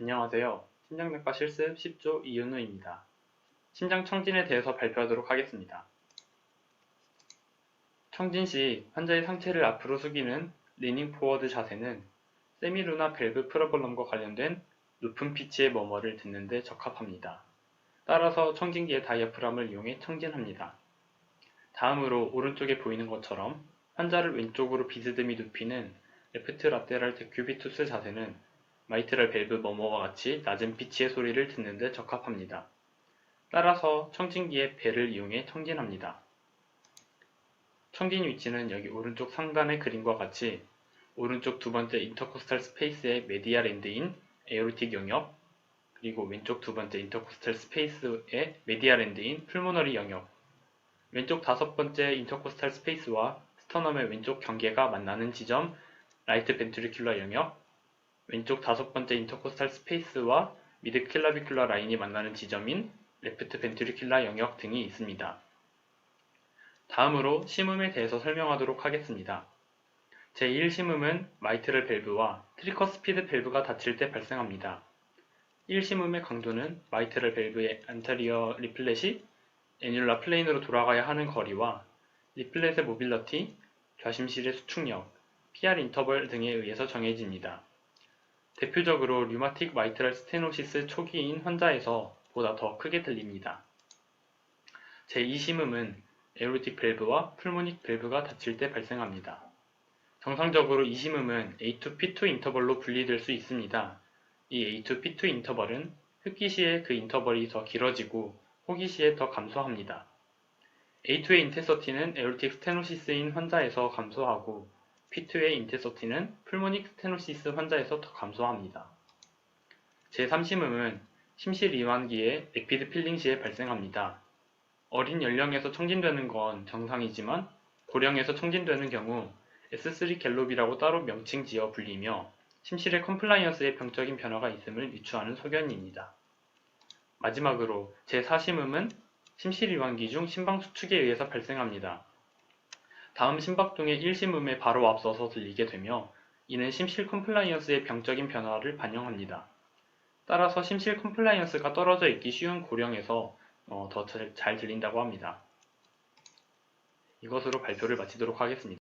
안녕하세요. 심장내과 실습 10조 이윤우입니다. 심장 청진에 대해서 발표하도록 하겠습니다. 청진 시 환자의 상체를 앞으로 숙이는 리닝 포워드 자세는 세미루나 밸브 프로블럼과 관련된 높은 피치의 머머를 듣는 데 적합합니다. 따라서 청진기의 다이아프람을 이용해 청진합니다. 다음으로 오른쪽에 보이는 것처럼 환자를 왼쪽으로 비스듬히 눕히는 레프트 라테랄 데큐비투스 자세는 마이트랄 밸브 머머와 같이 낮은 피치의 소리를 듣는 데 적합합니다. 따라서 청진기의 배를 이용해 청진합니다. 청진 위치는 여기 오른쪽 상단의 그림과 같이 오른쪽 두 번째 인터코스탈 스페이스의 메디알 엔드인 에오르틱 영역, 그리고 왼쪽 두 번째 인터코스탈 스페이스의 메디알 엔드인 풀모너리 영역, 왼쪽 다섯 번째 인터코스탈 스페이스와 스터넘의 왼쪽 경계가 만나는 지점 라이트 벤트리큘러 영역, 왼쪽 다섯 번째 인터코스탈 스페이스와 미드 클라비큘러 라인이 만나는 지점인 레프트 벤트리큘러 영역 등이 있습니다. 다음으로 심음에 대해서 설명하도록 하겠습니다. 제1심음은 마이트럴 밸브와 트리커스피드 밸브가 닫힐 때 발생합니다. 1심음의 강도는 마이트럴 밸브의 안테리어 리플렛이 애뉴라 플레인으로 돌아가야 하는 거리와 리플렛의 모빌러티, 좌심실의 수축력, PR 인터벌 등에 의해서 정해집니다. 대표적으로 류마틱 마이트럴 스테노시스 초기인 환자에서 보다 더 크게 들립니다. 제2심음은 에오르틱 밸브와 풀모닉 밸브가 닫힐 때 발생합니다. 정상적으로 2심음은 A2-P2 인터벌로 분리될 수 있습니다. 이 A2-P2 인터벌은 흡기 시에 그 인터벌이 더 길어지고 호기 시에 더 감소합니다. A2의 인테서티는 에오르틱 스테노시스인 환자에서 감소하고 P2의 인테서티는 풀모닉 스테노시스 환자에서 더 감소합니다. 제3심음은 심실 이완기의 렉피드 필링 시에 발생합니다. 어린 연령에서 청진되는 건 정상이지만 고령에서 청진되는 경우 S3 갤롭이라고 따로 명칭 지어 불리며 심실의 컴플라이언스에 병적인 변화가 있음을 유추하는 소견입니다. 마지막으로 제4심음은 심실 이완기 중 심방 수축에 의해서 발생합니다. 다음 심박동의 1심음에 바로 앞서서 들리게 되며 이는 심실 컴플라이언스의 병적인 변화를 반영합니다. 따라서 심실 컴플라이언스가 떨어져 있기 쉬운 고령에서 더 잘 들린다고 합니다. 이것으로 발표를 마치도록 하겠습니다.